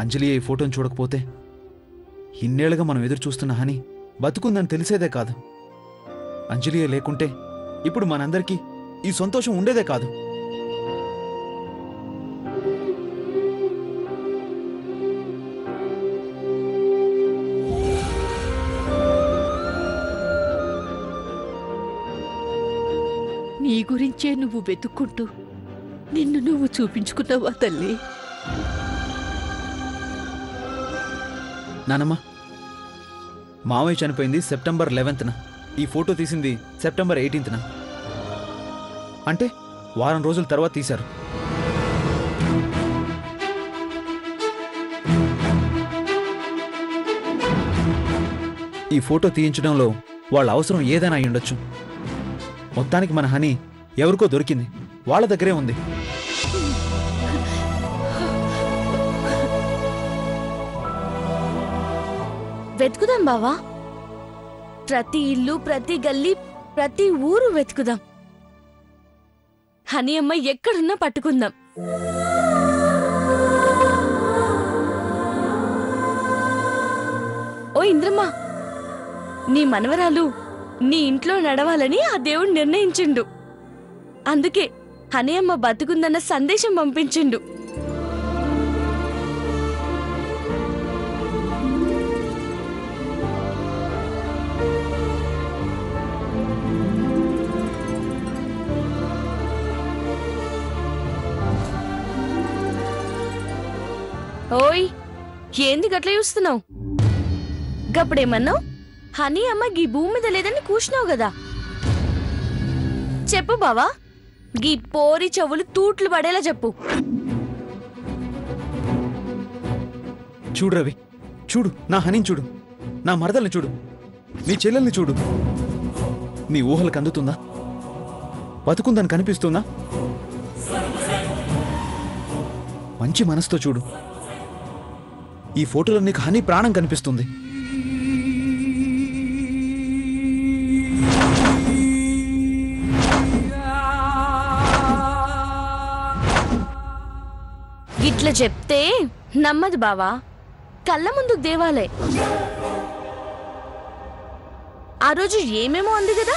అంజలి ఈ ఫోటోను చూడకపోతే ఇన్నేళ్లుగా మనం ఎదురు చూస్తున్న హని బతుకుందని తెలిసేదే కాదు. అంజలియే లేకుంటే ఇప్పుడు మనందరికీ ఈ సంతోషం ఉండేదే కాదు. నీ గురించే నువ్వు వెతుక్కుంటూ నిన్ను నువ్వు చూపించుకున్నావా తల్లి? నానమ్మ, మావయ్య చనిపోయింది సెప్టెంబర్ 11న. ఈ ఫోటో తీసింది సెప్టెంబర్ 18న. అంటే వారం రోజుల తర్వాత తీశారు. ఈ ఫోటో తీయించడంలో వాళ్ళ అవసరం ఏదైనా అయి ఉండొచ్చు. మొత్తానికి మన హని ఎవరికో దొరికింది, వాళ్ళ దగ్గరే ఉంది. వెతుకుదాం బావా. ప్రతి ఇల్లు, ప్రతి గల్లీ, ప్రతి ఊరు వెతుకుదాం. హని అమ్మ ఎక్కడున్నా పట్టుకుందాం. ఓ ఇంద్రమ్మ, నీ మనవరాలు నీ ఇంట్లో నడవాలని ఆ దేవుడు నిర్ణయించిండు. అందుకే హని అమ్మ బతుకుందన్న సందేశం పంపించిండు. ఓయ్, ఏంది గట్ల చూస్తున్నావు? గప్పుడేమన్నావు? హనీ అమ్మ గీ భూమి మీద లేదని కూర్చున్నావు గదా. చెప్పు బావా, గీ పోరి చెవులు తూట్లు పడేలా చెప్పు. చూడు రవి, చూడు నా హనిని, చూడు నా మరదల్ని, చూడు నీ చెల్లెల్ని, చూడు. నీ ఊహలకు అందుతుందా? బతుకుందని కనిపిస్తుందా? మంచి మనసుతో చూడు. ఈ ఫోటోలో నీకు హని ప్రాణం కనిపిస్తుంది. ఇట్లా చెప్తే నమ్మదు బావా. కళ్ళ ముందుకు దేవాలే. ఆ రోజు ఏమేమో అంది కదా,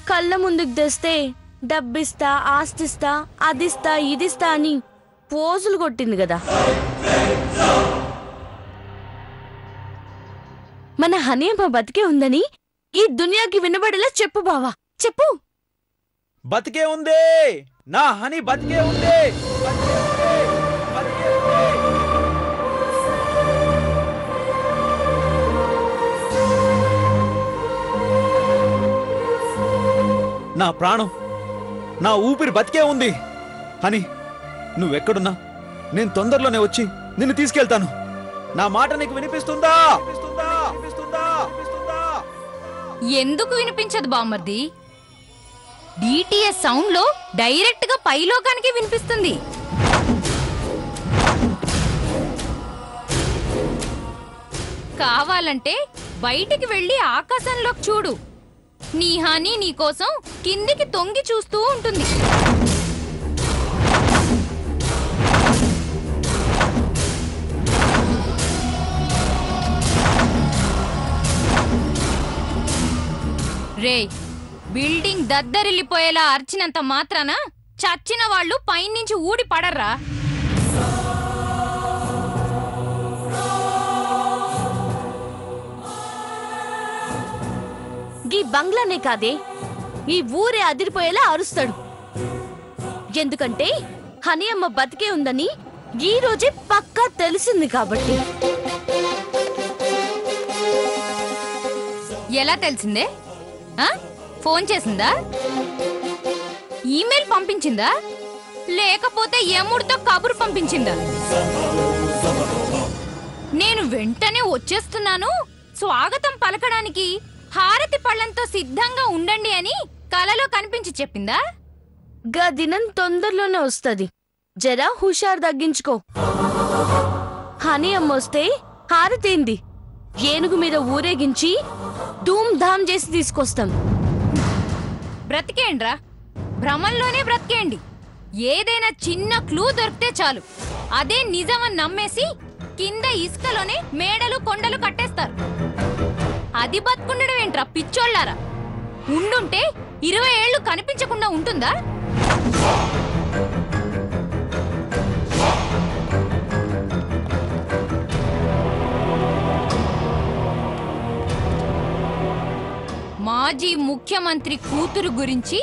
కళ్ళ ముందుకు తెస్తే డబ్బిస్తా, ఆస్తిస్తా, అదిస్తా, ఇదిస్తా అని పోజులు కొట్టింది కదా. మన హనీ అమ్మ బతికే ఉందని ఈ దునియాకి వినబడేలా చెప్పు బావా, చెప్పు. బతికే ఉంది, నా హని బతికే ఉంది. నా ప్రాణం, నా ఊపిరి బతికే ఉంది. హని, నువ్వెక్కడున్నా నేను తొందరలోనే వచ్చి నిన్ను తీసుకెళ్తాను. నా మాట నీకు వినిపిస్తుందా? ఎందుకు వినిపించదు బామ్మర్ది? డిటిఎస్ సౌండ్ లో డైరెక్ట్ గా పైలోకానికి వినిపిస్తుంది. కావాలంటే బయటికి వెళ్ళి ఆకాశంలోకి చూడు. నీ హాని నీకోసం కిందికి తొంగి చూస్తూ ఉంటుంది. రే, బిల్డింగ్ దద్దరిల్లిపోయేలా అర్చినంత మాత్రాన చచ్చిన వాళ్ళు పైనుంచి ఊడి పడర్రా. ఈ బంగ్లానే కాదే, ఈ ఊరే అదిరిపోయేలా అరుస్తాడు. ఎందుకంటే హనీ అమ్మ బతికే ఉందని ఈ రోజే పక్కా తెలిసింది కాబట్టి. ఎలా తెలిసిందే? ఫోన్ చేసిందా? ఈమెయిల్ పంపించిందా? లేకపోతే యముడితో కబురు పంపించిందా? నేను వెంటనే వచ్చేస్తున్నాను, స్వాగతం పలకడానికి హారతి పళ్ళంతో సిద్ధంగా ఉండండి అని కలలో కనిపించి చెప్పిందా? గా దినం తొందరలోనే వస్తది, జరా హుషారు తగ్గించుకో. హనీ అమ్మ వస్తే హారతేంది, ఏనుగు మీద ఊరేగించి ధూమ్ ధామ్ చేసి తీసుకొస్తాం. బ్రతికేండ్రా, భ్రమంలోనే బ్రతికేయండి. ఏదైనా చిన్న క్లూ దొరికితే చాలు అదే నిజమని నమ్మేసి కింద ఇసుకలోనే మేడలు కొండలు కట్టేస్తారు. అది బతుకుండడం ఏంట్రా పిచ్చోళ్ళారా? ఉండుంటే 20 ఏళ్ళు కనిపించకుండా ఉంటుందా? మాజీ ముఖ్యమంత్రి కూతురు గురించి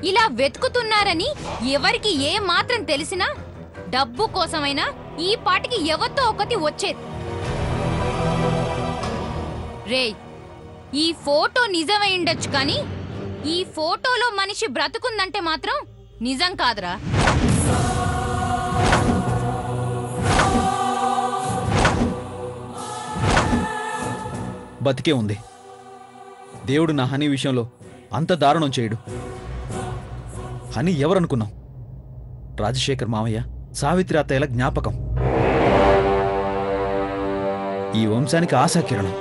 ఇలా వెతుకుతున్నారని ఎవరికి ఏ మాత్రం తెలిసినా డబ్బు కోసమైనా ఈ పాటికి ఎవరితో ఒకటి వచ్చేది. రేయ్, ఈ ఫోటో నిజమై ఉండొచ్చు కానీ ఈ ఫోటోలో మనిషి బ్రతుకుందంటే మాత్రం నిజం కాదురా. బతికే ఉంది. దేవుడు నా హనీ విషయంలో అంత దారుణం చేయడు. హనీ ఎవరనుకున్నాం? రాజశేఖర్ మావయ్య, సావిత్రి అత్తయ్యల జ్ఞాపకం, ఈ వంశానికి ఆశాకిరణం.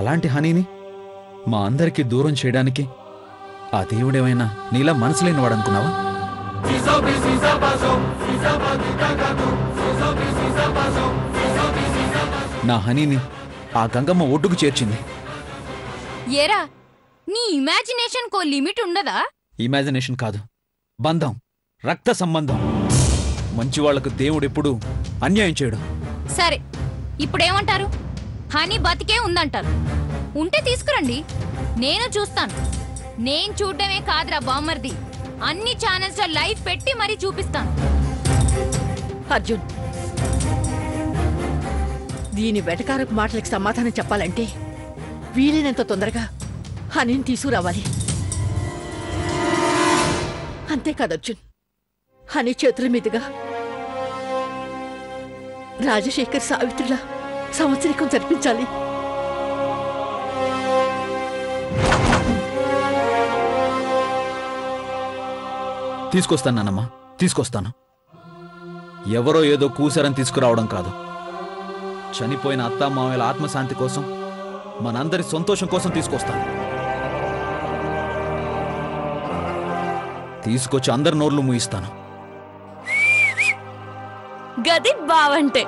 అలాంటి హనీని మా అందరికీ దూరం చేయడానికి ఆ దేవుడేమైనా నీలా మనసులేని వాడనుకున్నావా? నా హనీని ఆ గంగమ్మ ఒడ్డుకు చేర్చింది. ఏరా, నీ ఇమాజినేషన్ కో లిమిట్ ఉండదా? ఇమాజినేషన్ కాదు, బంధం, రక్త సంబంధం. మంచివాళ్లకు దేవుడెప్పుడు అన్యాయం చేయడు. సరే, ఇప్పుడేమంటారు? హనీ బతికే ఉందంటారు. ఉంటే తీసుకురండి, నేను చూస్తాను. నేను చూడడమే కాదురా బామ్మర్ది, అన్ని ఛానల్స్ లో లైవ్ పెట్టి మరీ చూపిస్తాను. అర్జున్, దీని వెటకారపు మాటలకు సమాధానం చెప్పాలంటే వీలైనంత తొందరగా హనీని తీసుకురావాలి. అంతేకాదు అర్జున్, హనీ చేతుల మీదుగా రాజశేఖర్ సావిత్రిలా సంవత్సరికం జరిపించాలి. తీసుకొస్తాను నాన్నమ్మ, తీసుకొస్తాను. ఎవరో ఏదో కూసారని తీసుకురావడం కాదు. చనిపోయిన అత్తామామల ఆత్మశాంతి కోసం, మనందరి సంతోషం కోసం తీసుకొస్తాను. తీసుకొచ్చి అందరి నోర్లు మూయిస్తాను. గది బావంటే.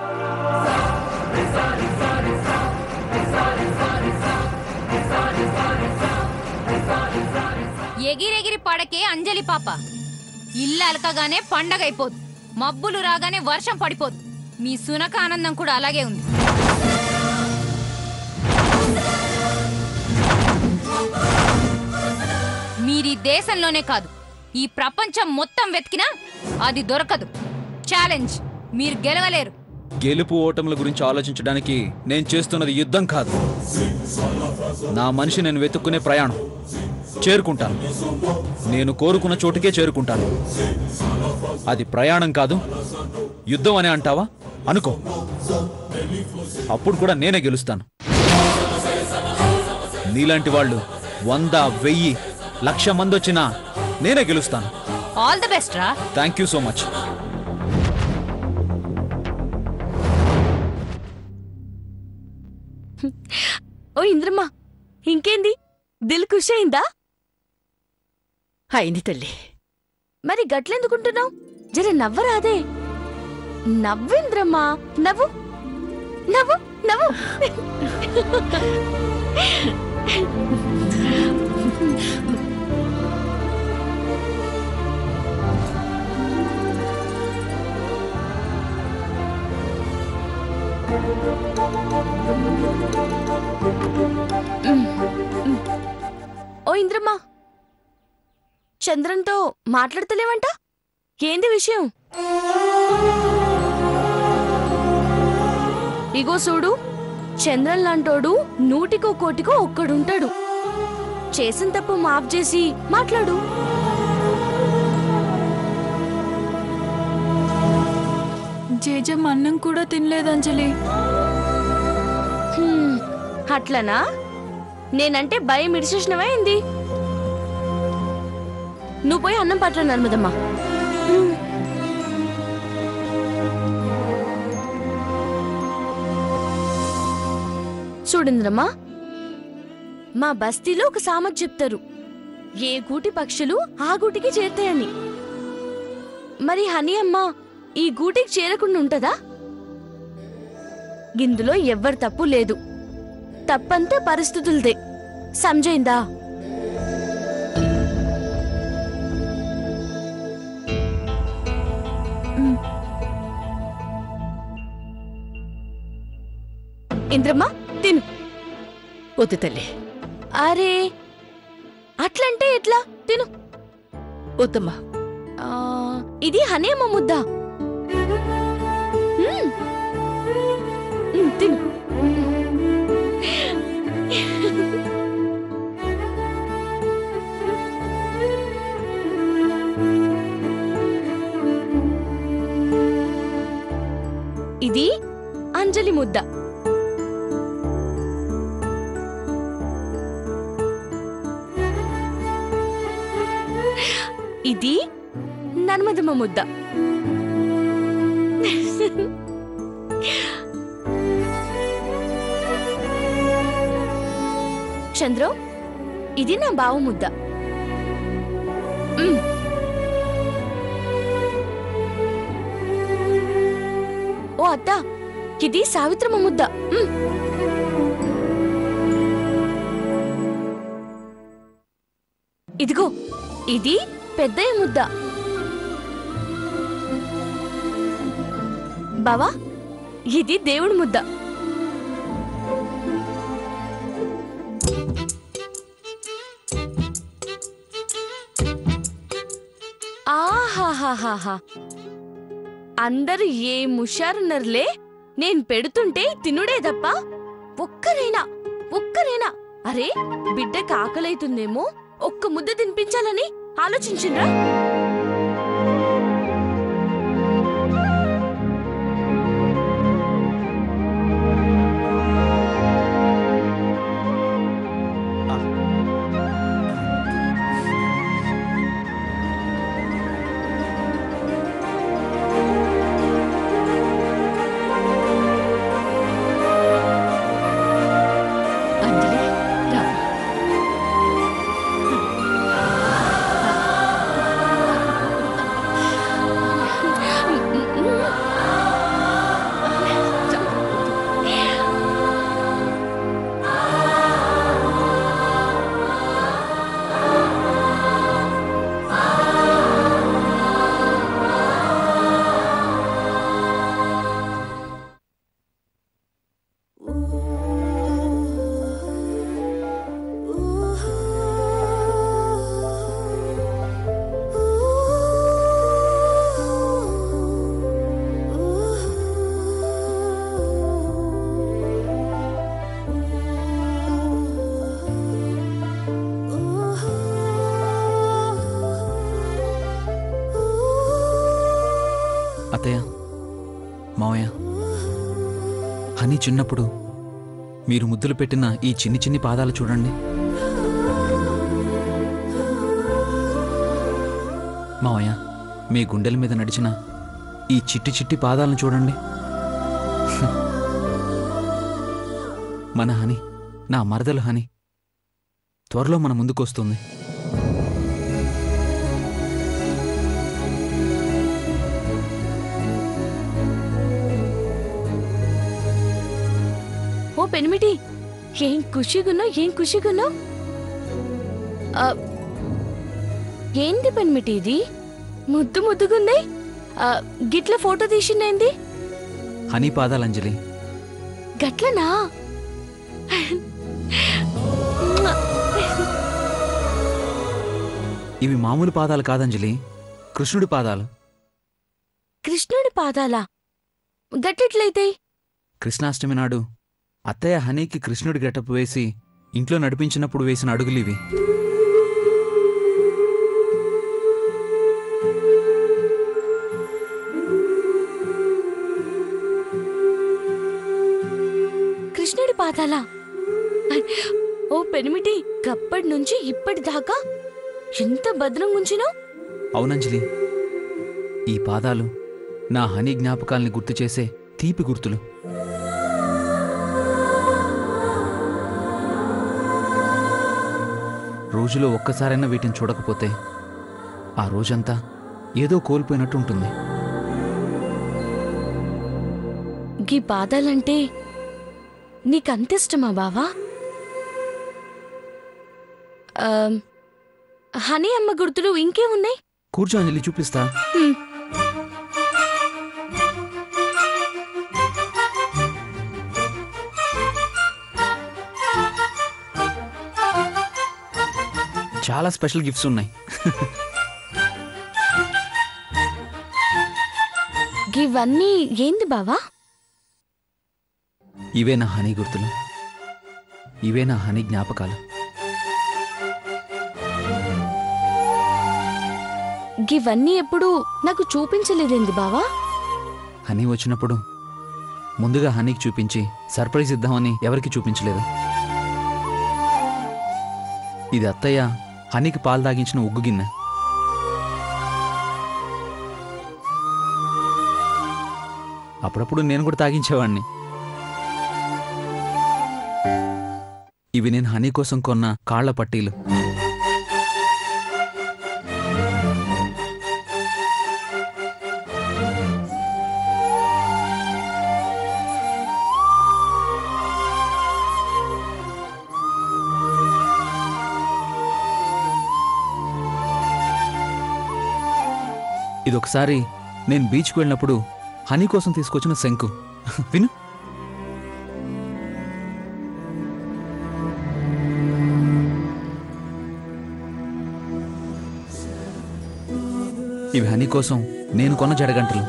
ఎగిరెగిరి పడకే అంజలి పాప. ఇల్లు అలకగానే పండగైపోదు, మబ్బులు రాగానే వర్షం పడిపోదు. మీ సునక ఆనందం కూడా అలాగే ఉంది. మీరీ దేశంలోనే కాదు, ఈ ప్రపంచం మొత్తం వెతికినా అది దొరకదు. ఛాలెంజ్, మీరు గెలవలేరు. గెలుపు ఓటముల గురించి ఆలోచించడానికి నేను చేస్తున్నది యుద్ధం కాదు. నా మనిషి నేను వెతుక్కునే ప్రయాణం. చేరుకుంటాను. నేను కోరుకున్న చోటుకే చేరుకుంటాను. అది ప్రయాణం కాదు, యుద్ధం అని అంటావా? అనుకో, అప్పుడు కూడా నేనే గెలుస్తాను. నీలాంటి వాళ్ళు 100, 1000, 1,00,000 మంది వచ్చినా నేనే గెలుస్తాను. ఆల్ ది బెస్ట్ రా. Thank you so much. ఓ ఇంద్రమ్మ, ఇంకేంది? దిల్ ఖుషి అయిందా? అయింది తల్లి. మరి గట్లెందుకుంటున్నావు? జర నవ్వరాదే. నవ్వింద్రమ్మా, నవ్వు నవ్వు నవ్వు. ఓ ఇంద్రమ్మ, చంద్రంతో మాట్లాడతలేవంట? ఏంది విషయం? ఇగో చూడు, చంద్రన్ లాంటోడు 100కో 1,00,000కో ఒక్కడుంటాడు. చేసిన తప్పు మాఫ్ చేసి మాట్లాడు. జేజం అన్నం కూడా తినలేదు అంజలి. అట్లనా? నేనంటే భయం ఇడిచేసినవైంది. నువ్వు పోయి అన్నం పట్ల నర్మదమ్మా. చూడింద్రమ్మా, మా బస్తీలో ఒక సామెత చెప్తారు. ఏ గూటి పక్షులు ఆ గూటికి చేరుతాయని. మరి హనీ అమ్మ ఈ గూటికి చేరకుండా ఉంటదా? ఇందులో ఎవ్వరి తప్పు లేదు. తప్పంతా పరిస్థితులదే. సంజయిందా? ఇంద్రమ్మ తిను. వద్దు తల్లి. అరే అట్లంటే ఎట్లా? తిను. వద్దమ్మా. ఇది హనీ అమ్మ ముద్ద. తిను. ఇది అంజలి ముద్ద. ఇది నర్మదమ్మ ముద్ద. చంద్రం, ఇది నా బావ ముద్ద. ఓ అత్త, ఇది సావిత్రమ్మ ముద్ద. ఇదిగో ఇది పెద్దయ్య ముద్ద. బావా, ఇది దేవుడి ముద్ద. ఆహాహాహా, అందరు ఏం హుషారున్నారులే. నేను పెడుతుంటే తినుడే తప్ప ఒక్కరైనా అరే బిడ్డకి ఆకలైతుందేమో ఒక్క ముద్ద తినిపించాలని ఆలోచించిండ్రా? అత్తయ్య, మావయ్య, హనీ చిన్నప్పుడు మీరు ముద్దులు పెట్టిన ఈ చిన్ని చిన్ని పాదాలు చూడండి. మావయ్య, మీ గుండెల మీద నడిచిన ఈ చిట్టి చిట్టి పాదాలను చూడండి. మన హనీ, నా మరదలు హనీ త్వరలో మన ముందుకొస్తుంది. ఓ పెనిమిటి, ఏం ఖుషిగున్నావు. ఏంది పెనిమిటి ఇది? ముద్దుగుంది. గిట్ల ఫోటో తీసిందేంది? హనీ పాదాలు అంజలి. గట్లనా? ఇవి మామూలు పాదాలు కాదంజలి, కృష్ణుడి పాదాలు. కృష్ణుడి పాదాలా? గట్లెట్లయితే? కృష్ణాష్టమి నాడు అత్తయ్య హనీకి కృష్ణుడి గెటప్ వేసి ఇంట్లో నడిపించినప్పుడు వేసిన అడుగులివి. కృష్ణుడి పాదాలా? ఓ పెనిమిటి, గప్పటి నుంచి ఇప్పటిదాకా ఎంత భద్రంగుంచినావు? అవునంజలి, ఈ పాదాలు నా హనీ జ్ఞాపకాల్ని గుర్తు చేసే తీపి గుర్తులు. రోజులో ఒక్కసారైనా వీటిని చూడకపోతే ఆ రోజంతా ఏదో కోల్పోయినట్టు ఉంటుంది. గీ బాధలంటే నీకంతిష్టమా బావా? హనీ అమ్మ గుర్తులు ఇంకేమున్నాయి? కూర్చో అంజలి, చూపిస్తా. చాలా స్పెషల్ గిఫ్ట్స్ ఉన్నాయి. ఇవన్నీ ఏంది బావా? ఇవే నా హనీ గుర్తులు, ఇవే నా హనీ జ్ఞాపకాలు. ఇవన్నీ ఎప్పుడు నాకు చూపించలేదేంది బావా? హనీ వచ్చినప్పుడు ముందుగా హనీకి చూపించి సర్ప్రైజ్ ఇద్దామని ఎవరికి చూపించలేదు. ఇది అత్తయ్య హనీకి పాలు తాగించిన ఉగ్గు గిన్నె. అప్పుడప్పుడు నేను కూడా తాగించేవాణ్ణి. ఇవి నేను హనీ కోసం కొన్న కాళ్ల పట్టీలు. ఇదొకసారి నేను బీచ్కి వెళ్ళినప్పుడు హనీ కోసం తీసుకొచ్చిన శంకు. విను. ఇవి హనీ కోసం నేను కొన్న జడగంటలు.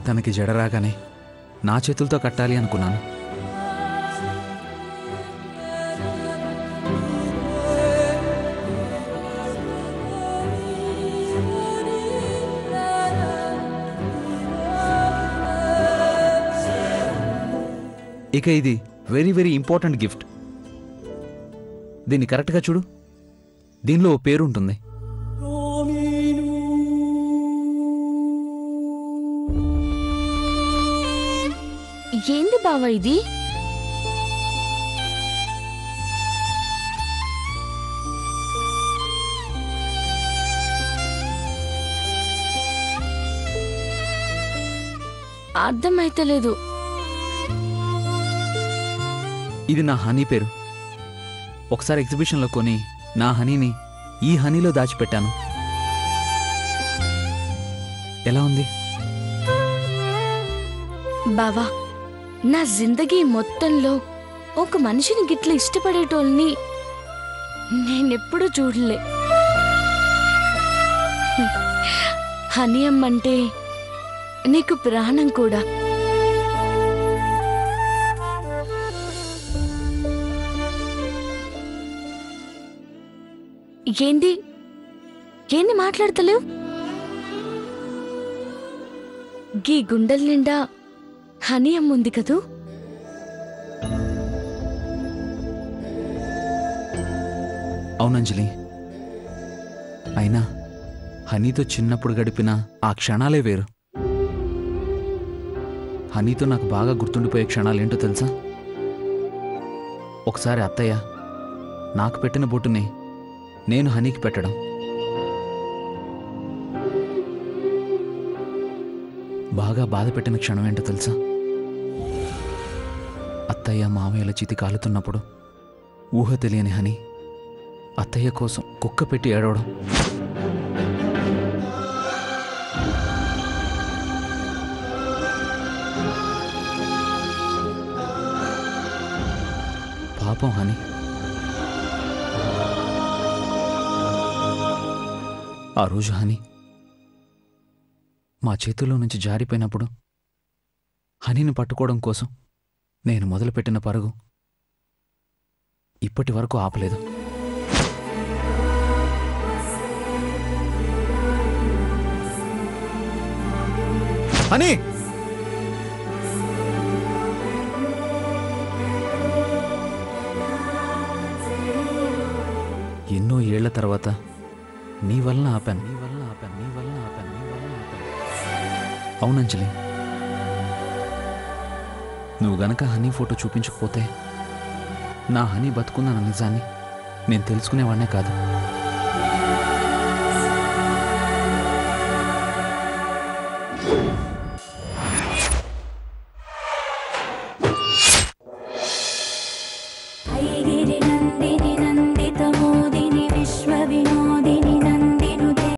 తనకి జడ రాగానే నా చేతులతో కట్టాలి అనుకున్నాను. ఇక ఇది వెరీ వెరీ ఇంపార్టెంట్ గిఫ్ట్. దీన్ని కరెక్ట్గా చూడు. దీనిలో ఓ పేరు ఉంటుంది. ఏంది బావా ఇది? అర్థమైతలేదు. ఇది నా హనీ పేరు. ఒకసారి ఎగ్జిబిషన్లో కొని నా హనీని ఈ హనీలో దాచిపెట్టాను. ఎలా ఉంది బావా? నా జిందగీ మొత్తంలో ఒక మనిషిని గిట్ల ఇష్టపడేటోళ్ళని నేనెప్పుడూ చూడలే. హనీ అమ్మంటే నీకు ప్రాణం కూడా. ఏంది ఏంది మాట్లాడతలేవు? గీ గుండెల నిండా హనీ అమ్ముంది కదూ? అవునంజలి. అయినా హనీతో చిన్నప్పుడు గడిపిన ఆ క్షణాలే వేరు. హనీతో నాకు బాగా గుర్తుండిపోయే క్షణాలేంటో తెలుసా? ఒకసారి అత్తయ్య నాకు పెట్టిన బొట్టుని నేను హనీకి పెట్టడం. బాగా బాధ పెట్టిన క్షణం ఏంటో తెలుసా? అత్తయ్య మామయ్యల చితి కాలుతున్నప్పుడు ఊహ తెలియని హనీ అత్తయ్య కోసం కుక్క పెట్టి ఏడవడం. పాపం హనీ. ఆ రోజు హనీ మా చేతుల్లో నుంచి జారిపోయినప్పుడు హనీని పట్టుకోవడం కోసం నేను మొదలుపెట్టిన పరుగు ఇప్పటి వరకు ఆపలేదు. హనీ! ఎన్నో ఏళ్ల తర్వాత నీ వలన ఆపాను. అవునంజలి, నువ్వు గనక హనీ ఫోటో చూపించకపోతే నా హనీ బతుకుందన్న నిజాన్ని నేను తెలుసుకునేవాడినే కాదు.